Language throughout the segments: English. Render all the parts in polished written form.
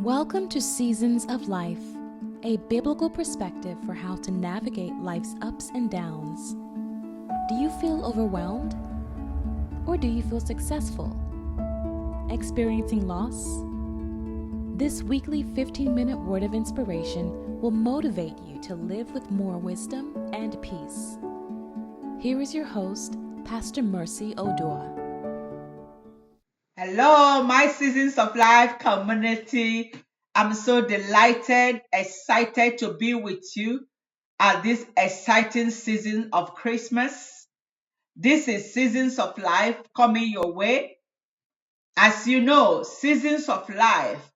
Welcome to Seasons of Life, a biblical perspective for how to navigate life's ups and downs. Do you feel overwhelmed? Or do you feel successful? Experiencing loss? This weekly 15-minute word of inspiration will motivate you to live with more wisdom and peace. Here is your host, Pastor Mercy Oduah. Hello, my Seasons of Life community. I'm so delighted, excited to be with you at this exciting season of Christmas. This is Seasons of Life coming your way. As you know, Seasons of Life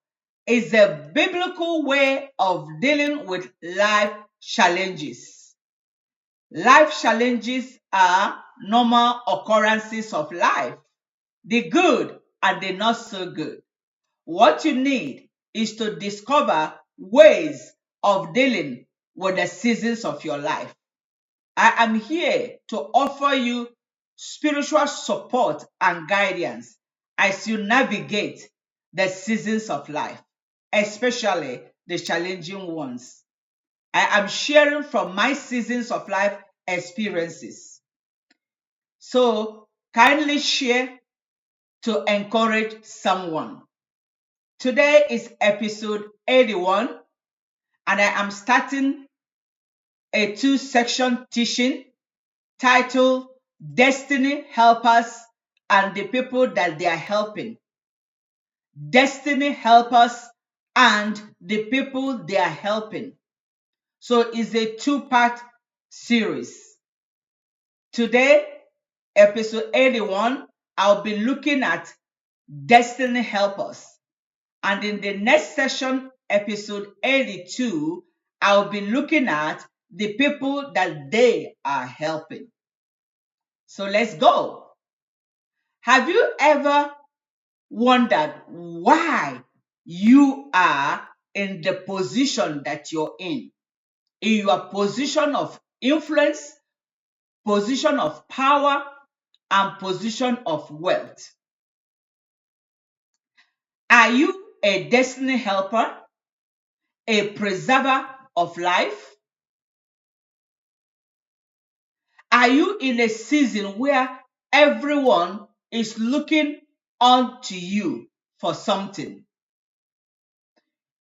is a biblical way of dealing with life challenges. Life challenges are normal occurrences of life, the good and the not so good. What you need is to discover ways of dealing with the seasons of your life. I am here to offer you spiritual support and guidance as you navigate the seasons of life, especially the challenging ones. I am sharing from my seasons of life experiences. So kindly share to encourage someone. Today is episode 81, and I am starting a two-section teaching titled Destiny Helpers and the People That They Are Helping. Destiny Helpers and the People They Are Helping. So it's a two-part series. Today, episode 81, I'll be looking at Destiny Helpers. And in the next session, episode 82, I'll be looking at the people that they are helping. So let's go. Have you ever wondered why you are in the position that you're in? In your position of influence, position of power, and position of wealth. Are you a destiny helper? A preserver of life? Are you in a season where everyone is looking on to you for something?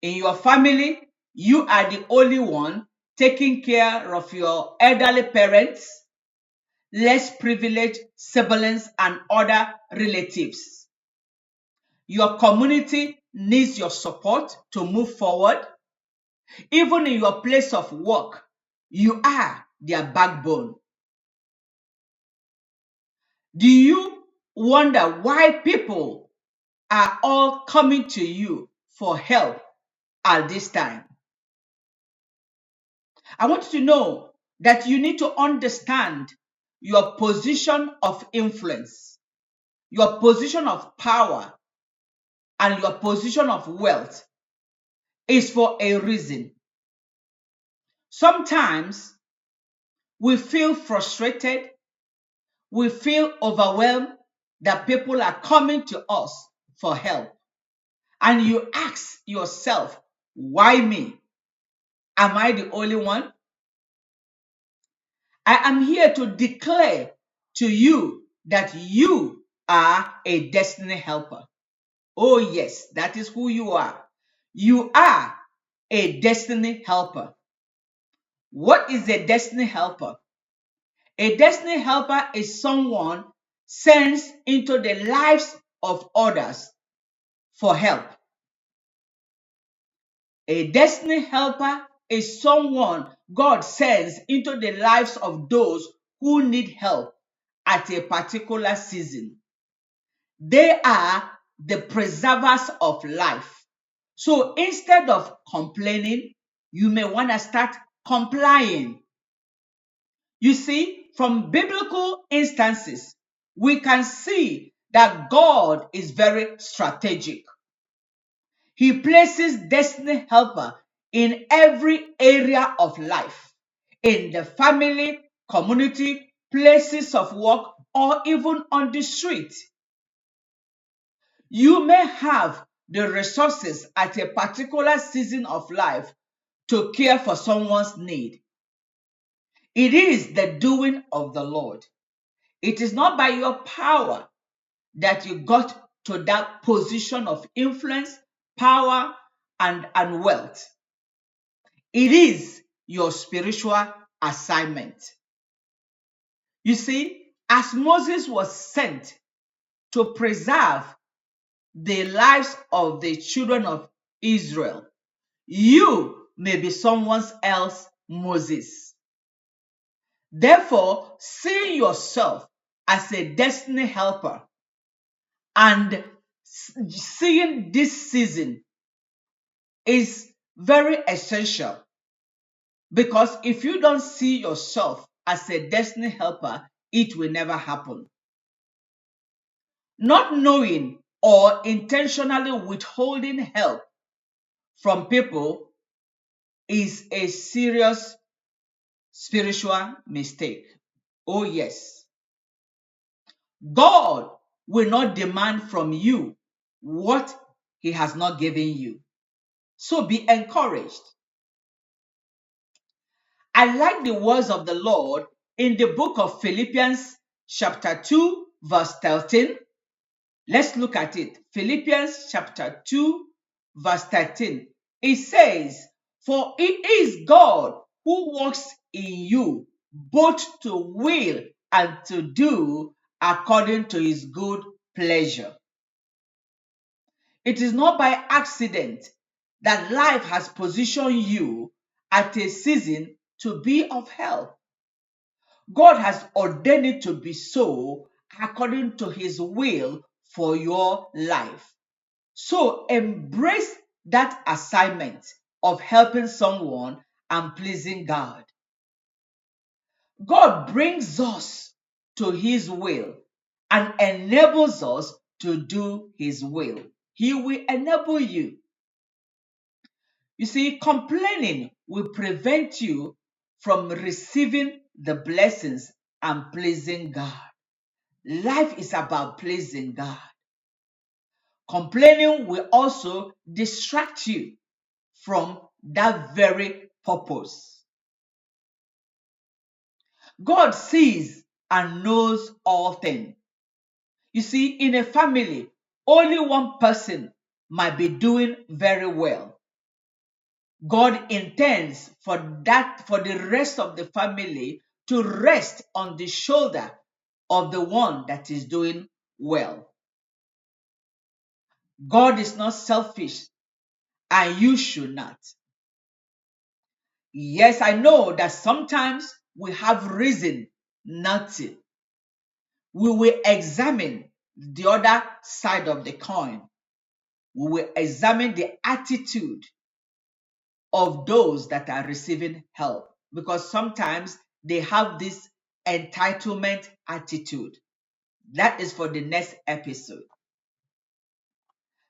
In your family, you are the only one taking care of your elderly parents, less privileged siblings, and other relatives. Your community needs your support to move forward. Even in your place of work, you are their backbone. Do you wonder why people are all coming to you for help at this time? I want you to know that you need to understand your position of influence, your position of power, and your position of wealth is for a reason. Sometimes we feel frustrated, we feel overwhelmed that people are coming to us for help. And you ask yourself, why me? Am I the only one? I am here to declare to you that you are a destiny helper. Oh, yes, that is who you are. You are a destiny helper. What is a destiny helper? A destiny helper is someone sent into the lives of others for help. A destiny helper is someone God sends into the lives of those who need help at a particular season. They are the preservers of life. So instead of complaining, you may want to start complying. You see, from biblical instances, we can see that God is very strategic. He places destiny helper in every area of life, in the family, community, places of work, or even on the street. You may have the resources at a particular season of life to care for someone's need. It is the doing of the Lord. It is not by your power that you got to that position of influence, power, and wealth. It is your spiritual assignment. You see, as Moses was sent to preserve the lives of the children of Israel, you may be someone else Moses. Therefore, see yourself as a destiny helper and seeing this season is very essential, because if you don't see yourself as a destiny helper, it will never happen. Not knowing or intentionally withholding help from people is a serious spiritual mistake. Oh, yes. God will not demand from you what He has not given you. So be encouraged. I like the words of the Lord in the book of Philippians, chapter 2, verse 13. Let's look at it. Philippians chapter 2, verse 13. It says, "For it is God who works in you, both to will and to do according to His good pleasure." It is not by accident that life has positioned you at a season to be of help. God has ordained it to be so according to His will for your life. So embrace that assignment of helping someone and pleasing God. God brings us to His will and enables us to do His will. He will enable you. You see, complaining will prevent you from receiving the blessings and pleasing God. Life is about pleasing God. Complaining will also distract you from that very purpose. God sees and knows all things. You see, in a family, only one person might be doing very well. God intends for the rest of the family to rest on the shoulder of the one that is doing well. God is not selfish, and you should not. Yes, I know that sometimes we have reason not to. We will examine the other side of the coin. We will examine the attitude of those that are receiving help, because sometimes they have this entitlement attitude. That is for the next episode.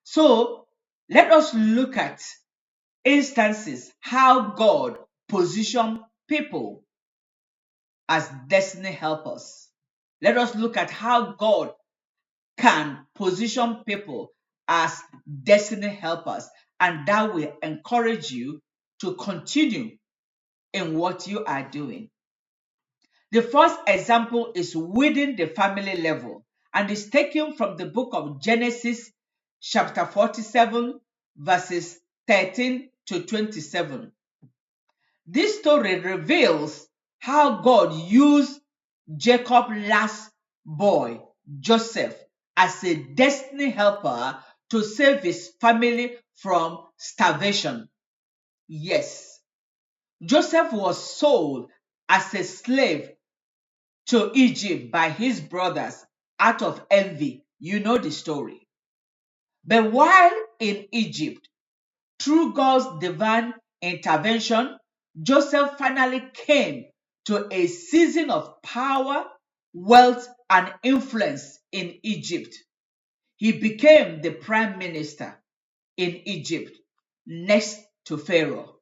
So let us look at instances how God positioned people as destiny helpers. Let us look at how God can position people as destiny helpers, and that will encourage you to continue in what you are doing. The first example is within the family level and is taken from the book of Genesis, chapter 47, verses 13 to 27. This story reveals how God used Jacob's last boy, Joseph, as a destiny helper to save his family from starvation. Yes, Joseph was sold as a slave to Egypt by his brothers out of envy. You know the story. But while in Egypt, through God's divine intervention, Joseph finally came to a season of power, wealth, and influence in Egypt. He became the prime minister in Egypt next to Pharaoh.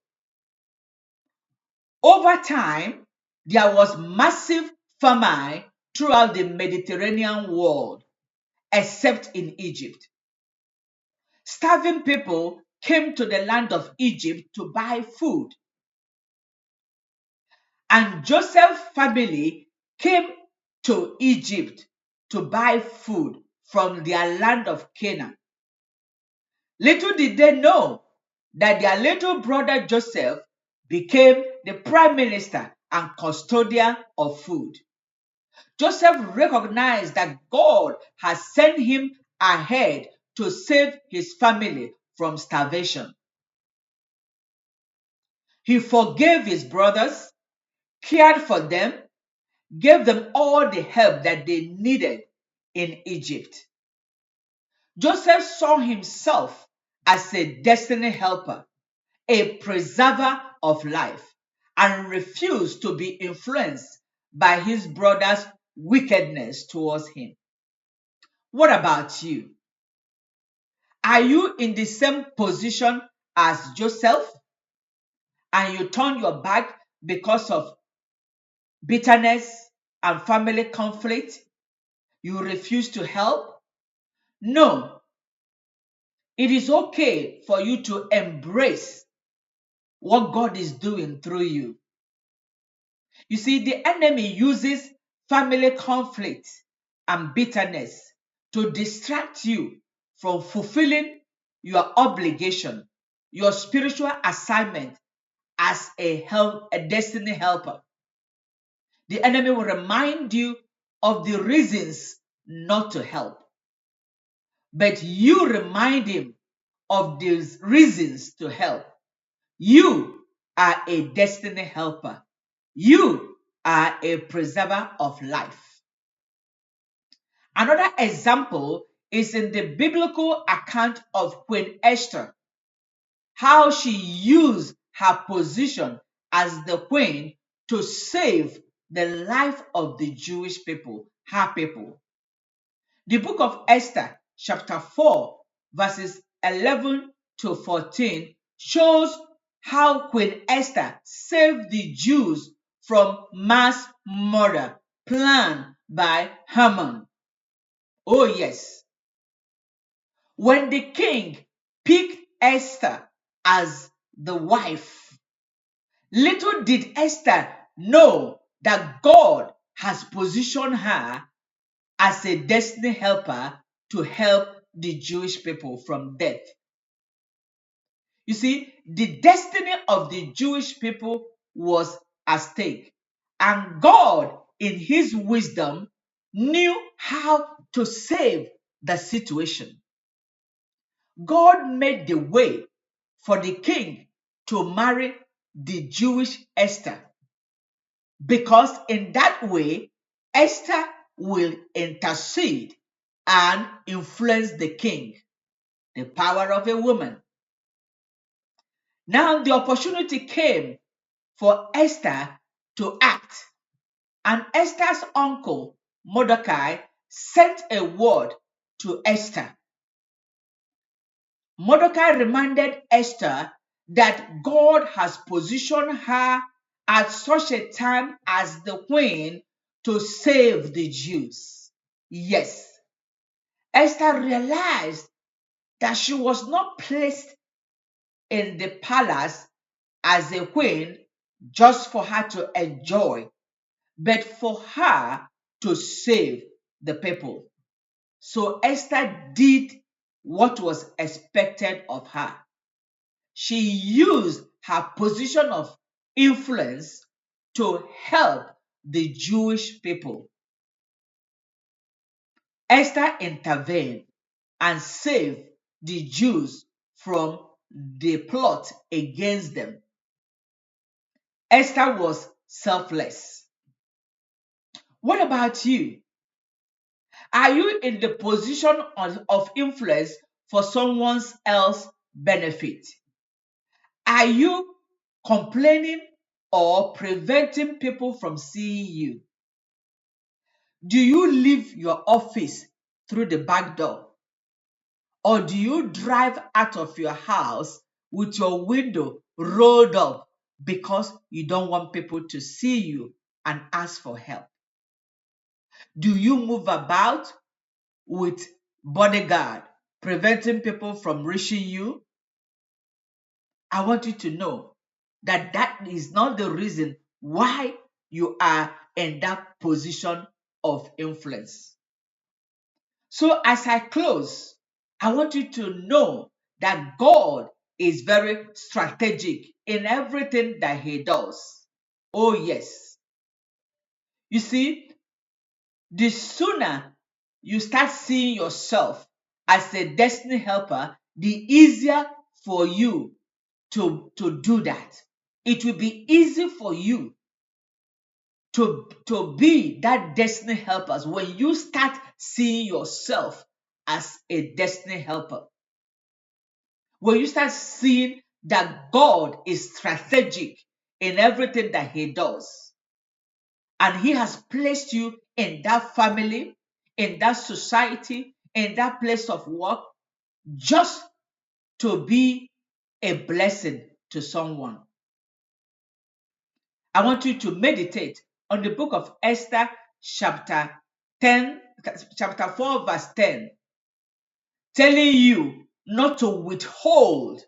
Over time, there was massive famine throughout the Mediterranean world, except in Egypt. Starving people came to the land of Egypt to buy food. And Joseph's family came to Egypt to buy food from their land of Canaan. Little did they know that their little brother Joseph became the prime minister and custodian of food. Joseph recognized that God had sent him ahead to save his family from starvation. He forgave his brothers, cared for them, gave them all the help that they needed in Egypt. Joseph saw himself as a destiny helper, a preserver of life, and refused to be influenced by his brother's wickedness towards him. What about you? Are you in the same position as Joseph and you turn your back because of bitterness and family conflict? You refuse to help? No, it is okay for you to embrace what God is doing through you. You see, the enemy uses family conflict and bitterness to distract you from fulfilling your obligation, your spiritual assignment as a destiny helper. The enemy will remind you of the reasons not to help, but you remind him of these reasons to help. You are a destiny helper. You are a preserver of life. Another example is in the biblical account of Queen Esther, how she used her position as the queen to save the life of the Jewish people, her people. The book of Esther, chapter 4, verses 11 to 14, shows how Queen Esther saved the Jews from mass murder planned by Haman. Oh, yes. When the king picked Esther as the wife, little did Esther know that God has positioned her as a destiny helper to help the Jewish people from death. You see, the destiny of the Jewish people was at stake, and God, in his wisdom, knew how to save the situation. God made the way for the king to marry the Jewish Esther, because in that way, Esther will intercede and influence the king, the power of a woman. Now the opportunity came for Esther to act, and Esther's uncle Mordecai sent a word to Esther. Mordecai reminded Esther that God has positioned her at such a time as the queen to save the Jews. Yes, Esther realized that she was not placed in the palace as a queen just for her to enjoy, but for her to save the people. So Esther did what was expected of her. She used her position of influence to help the Jewish people. Esther intervened and saved the Jews from the plot against them. Esther was selfless. What about you? Are you in the position of influence for someone else's benefit? Are you complaining or preventing people from seeing you? Do you leave your office through the back door? Or do you drive out of your house with your window rolled up because you don't want people to see you and ask for help? Do you move about with bodyguard preventing people from reaching you, I want you to know that that is not the reason why you are in that position of influence. So as I close, I want you to know that God is very strategic in everything that he does. Oh yes. You see, the sooner you start seeing yourself as a destiny helper, the easier for you to do that. It will be easy for you to be that destiny helper when you start seeing yourself as a destiny helper. When you start seeing that God is strategic in everything that he does, and he has placed you in that family, in that society, in that place of work, just to be a blessing to someone. I want you to meditate on the book of Esther, chapter 10, chapter 4, verse 10, telling you not to withhold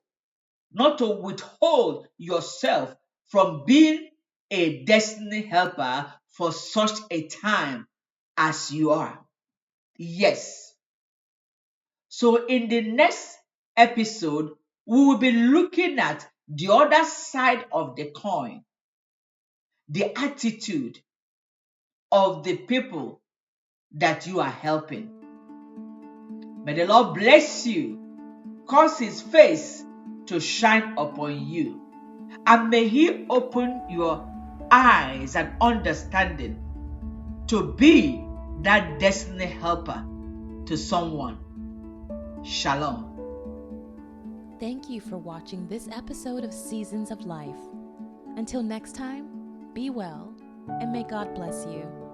yourself from being a destiny helper for such a time as you are. Yes. So in the next episode, we will be looking at the other side of the coin, the attitude of the people that you are helping. May the Lord bless you, cause his face to shine upon you, and may he open your eyes and understanding to be that destiny helper to someone. Shalom. Thank you for watching this episode of Seasons of Life. Until next time, be well, and may God bless you.